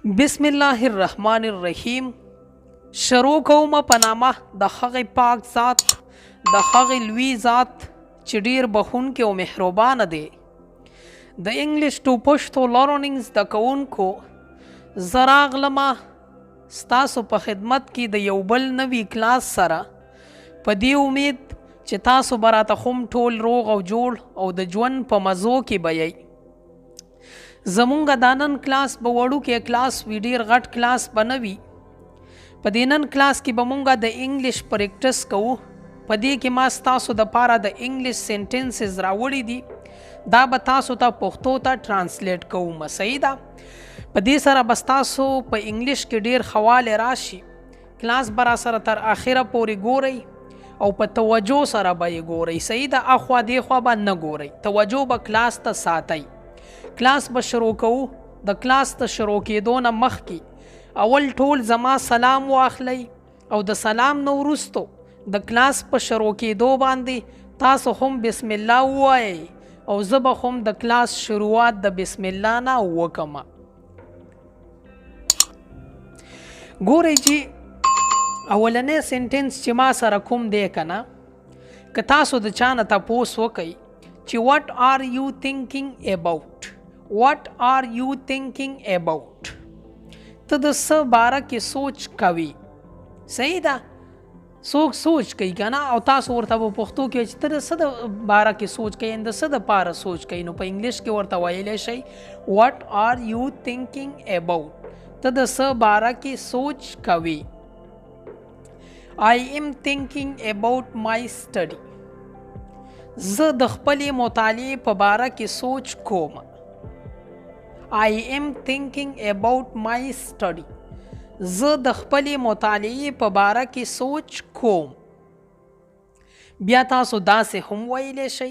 بسم الله الرحمن الرحیم. شروع کوم په نامه د هغې پاک ذات، د هغې لوی ذات چې ډیر بخښونکی او مهربانه دی. د انګلیش ټو پښتو لرنینګ زده کوونکو، زه راغلمه ستاسو په خدمت کې د یو بل نوي کلاس سره، په دې امید چې تاسو به راته هم ټول روغ او جوړ او د ژوند په مزو کې به یئ. زمونږ دا نن کلاس به وړوکی کلاس وي، ډېر غټ کلاس به نه وي. په دې نن کلاس کې به مونږ د انګلیش پریکټس کوو. په دې کې ما ستاسو دپاره د انګلیش سینټنسز راوړي دي، دا به تاسو ته پښتو ته ټرانسلیټ کوم. صحیح ده؟ په دې سره به ستاسو په انګلیش کې ډېر ښه راشي. کلاس به راسره تر آخره پورې ګورئ او په توجه سره به یې ګورئ. صحیح ده؟ اخوا دې خوا به نه ګورئ، توجه به کلاس ته ساتئ. کلاس به شروع کوو. د کلاس ته شروع کېدو نه مخکې اول ټول زما سلام واخلئ او د سلام نه وروستو د کلاس په شروع کېدو باندې تاسو هم بسم الله ووایئ او زه به هم د کلاس شروعات د بسم الله نه وکړم. ګورئ چې اولنی سینټنس چې ما سره کوم دی که نه، که تاسو د چا نه تپوس وکئ چې what are you thinking about؟ What are you thinking about؟ ته د څه باره کې سوچ کوي. صحیح ده؟ څوک سوچ کوي که نه، او تاسو ورته په پښتو کې چې ته د څه د باره کې سوچ کوي، د څه دپاره سوچ کوي، نو په انګلیش کې ورته ویلی شئ what are you thinking about؟ ته د څه باره کې سوچ کوي. I am thinking about my study. زه د خپلې مطالعې په باره کې سوچ کوم. I am thinking about my study. زه د خپلې مطالعې په باره کې سوچ کوم. بیا تاسو داسې هم ویلی شئ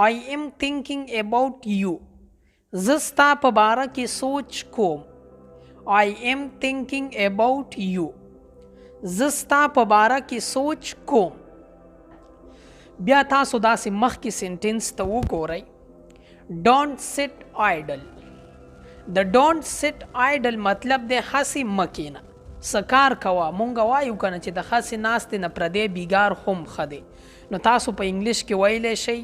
I am thinking about you. زه ستا په باره کې سوچ کوم. I am thinking about you. زه ستا په باره کې سوچ کوم. بیا تاسو داسې مخکې سینټنس ته وګورئ don't sit idle. د don't sit idle مطلب دی هسې مه کښېنه، څه کار کوه. مونږ وایو که نه چې د هسې ناستې نه پردی بیګار هم ښه دی، نو تاسو په انګلیش کې ویلی شئ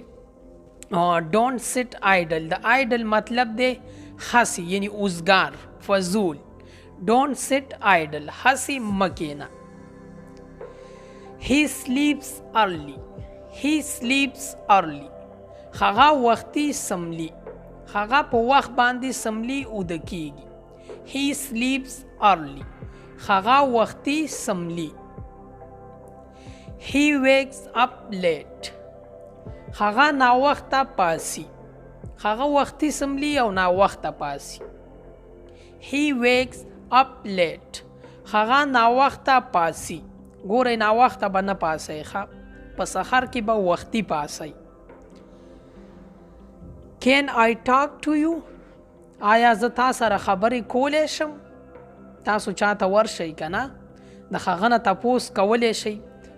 don't sit idle. د idle مطلب دی هسې، یعنی اوزګار، فضول. don't sit idle، هسې مه کښېنه. he sleeps early. He sleeps early. هغه وختي سملی، هغه په وخت باندې سملی اوده کیږي. He sleeps early. هغه وختي سملی. He wakes up late. هغه ناوخته پاسی، هغه وختي سملی او ناوخته پاسی. He wakes up late. هغه ناوخته پاسی. ګورئ ناوخته به نه پاسئ، په سحر کې به وختي پاسئ. Can I talk to you؟ آیا زه تا سره خبرې کولی شم؟ تاسو چاته ورشئ که نه، د هغه نه تپوس کولی شئ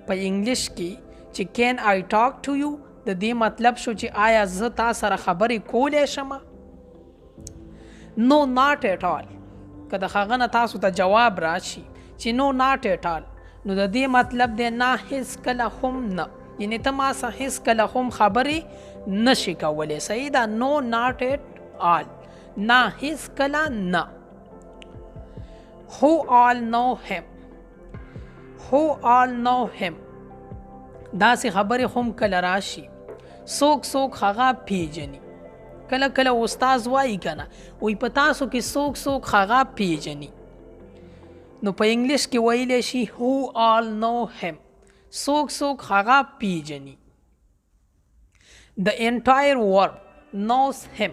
په انګلیش کې چې Can I talk to you؟ د دې مطلب شو چې آیا زه تا سره خبرې کولی شم؟ No not at all. که د هغه نه تاسو ته جواب راشي چې No not at all، نو د دې مطلب دی نه هیڅ کله هم نه، یعنی ته ما سره هیڅ کله هم خبرې نشي کولی. صحیح ده؟ نو ناٹ ایٹ آل، نه هیڅ کله نه. who all know him. who all know him. داسې خبرې هم کله راشي څوک څوک هغه پیژني. کله کله استاد وایي که نه، وایي په تاسو کې څوک څوک هغه پیژني، نو په انګلیش کې ویلی شي who all know him. څوک څوک هغه پیژني. The entire world knows him.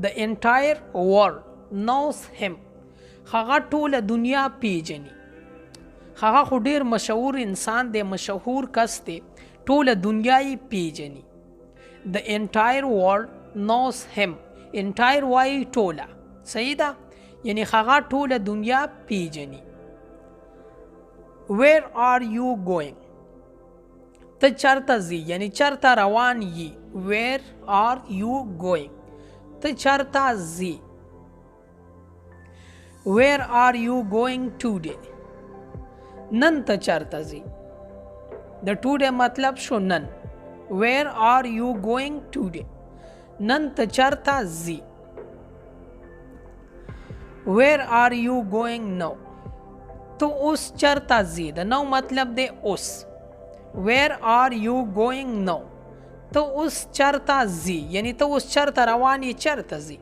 The entire world knows him. هغه ټوله دنیا پیژني. هغه خو ډېر مشهور انسان دی، مشهور کس دی، ټوله دنیا یې پیژني. The entire world knows him. entire وایي ټوله. صحیح ده؟ یعنی هغه ټوله دنیا پیژني. Where are you going؟ ته چرته ځي، یعنی چرته روان یي. Where are you going؟ ته چرته ځي. Where are you going today? نن ته چرته ځې. د today مطلب شو نن. Where are you going today? نن ته چرته ځې. Where are you going now? ته اوس چرته ځې. د نو مطلب دی اوس. Where are you going now? ته اوس چرته ځې. یعنی ته اوس چرته روان یې چرته ځې.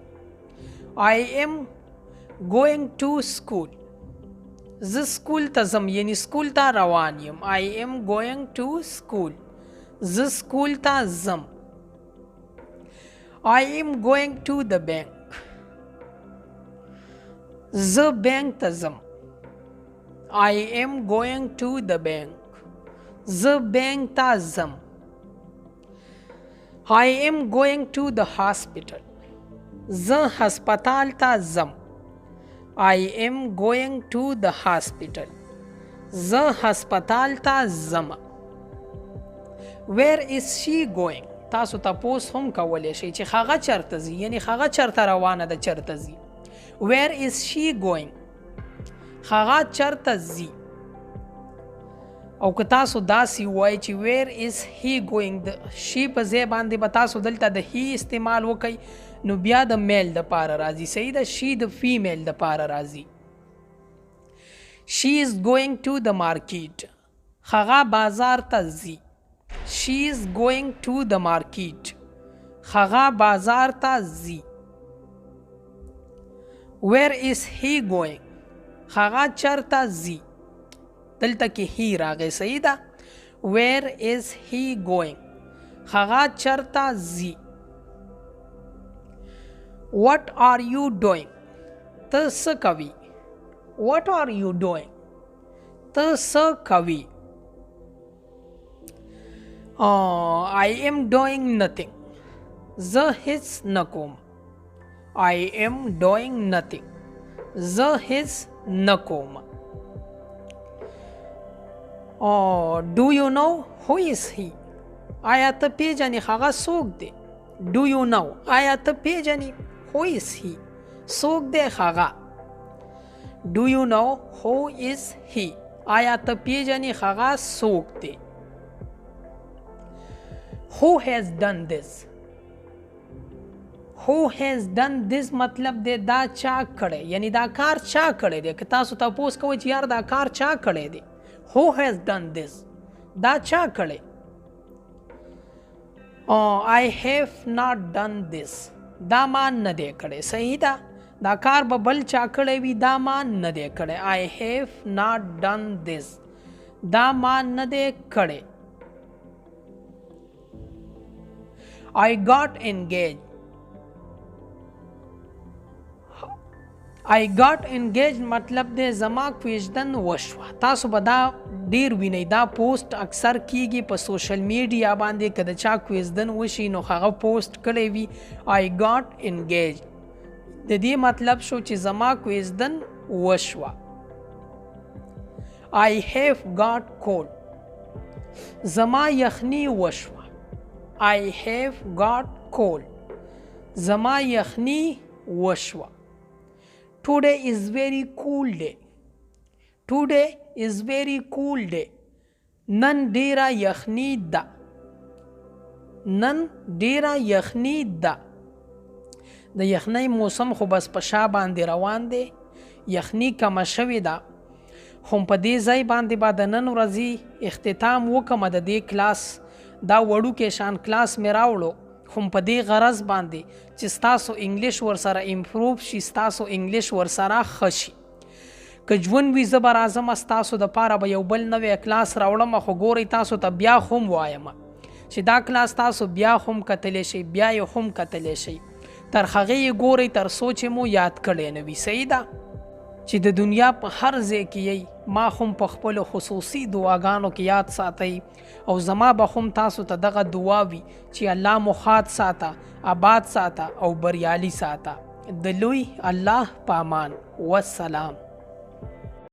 I am going to school. زه سکول ته ځم یعنی سکول ته روان یم. I am going to school. زه سکول ته ځم. I am going to the bank. زه بانک ته ځم. I am going to the bank. زه بانک ته ځم. I am going to the hospital. زه هسپتال ته ځم. I am going to the hospital. زه هسپتال ته ځم. Where is she going? تاسو تاسو هم کولی شئ چې هغه چرته ځي یعنی هغه چرته روانه ده چرته ځي. Where is she going? هغه چرته ځي. او که تاسو داسې وایئ چې where is he going د she په ځای باندې به تاسو دلته د he استعمال وکئ نو بیا د میل دپاره راځي. صحیح ده. she د فیمیل دپاره راځي. she is going to the market. هغه بازار ته ځي. she is going to the market. هغه بازار ته ځي. where is he going? هغه چرته ځي. دلته کې he راغی. صحیح ده. where is he going? هغه چرته ځي. what are you doing? ته څه کوي. what are you doing? ته څه کوي. I am doing nothing. زه هیڅ نه کوم. I am doing nothing. زه هیڅ نه کوم. Do you know who is he? آیا ته پیژنې هغه څوک دی. Do you know آیا ته پیژنې who is he څوک دی هغه. Do you know who is he آیا ته پیژنې هغه څوک دی. Who has done this? Who has done this مطلب دی دا چا کړی یعنی دا کار چا کړی دی. که تاسو تاسو کوئ چې یار دا کار چا کړی دی. Who has done this? دا چا کړی. I have not done this. دا ما نه دی کړی. صحیح ده. دا کار به بل چا کړی وي دا ما نه دی کړی. I have not done this. دا ما نه دی کړی. I got engaged. I got engaged مطلب دی زما کوژدن وشوه. تاسو به دا ډیر وینئ. دا پوسټ اکثر کیږي په سوشل میډیا باندې. که د چا کوژدن وشي نو هغه پوسټ کړی وي I got engaged. د دې مطلب شو چې زما کوژدن وشوه. I have got cold. زما یخني وشوه. I have got cold. زما یخني وشوه. Today is very cool day. Today is very cool day. نن ډیره یخني ده. نن ډیره یخني ده. د یخنۍ موسم خو بس په شا باندې روان دی. یخني کمه شوې ده. خو په دې ځای باندې به د نن ورځې اختتام وکړم د دې کلاس. دا وړوکی شان کلاس مې راوړو خو په دې غرض باندې چې ستاسو انګلیش ورسره امپروف شي. ستاسو انګلیش ورسره ښه شي. که ژوند وي زه به راځم ستاسو دپاره به یو بل نوی کلاس راوړم. خو ګورئ تاسو ته بیا هم وایم چې دا کلاس تاسو بیا هم کتلی شئ بیا یې هم کتلی شئ. تر هغې یې ګورئ تر څو چې مو یاد کړی نه وي. صحیح ده. چې د دنیا په هر ځای کې یی ما هم په خپلو خصوصي دعاګانو کې یاد ساتئ او زما به هم تاسو ته دغه دعا وي چې الله مو ښاد ساته آباد ساته او بریالي ساته. د لوی الله په امان. والسلام.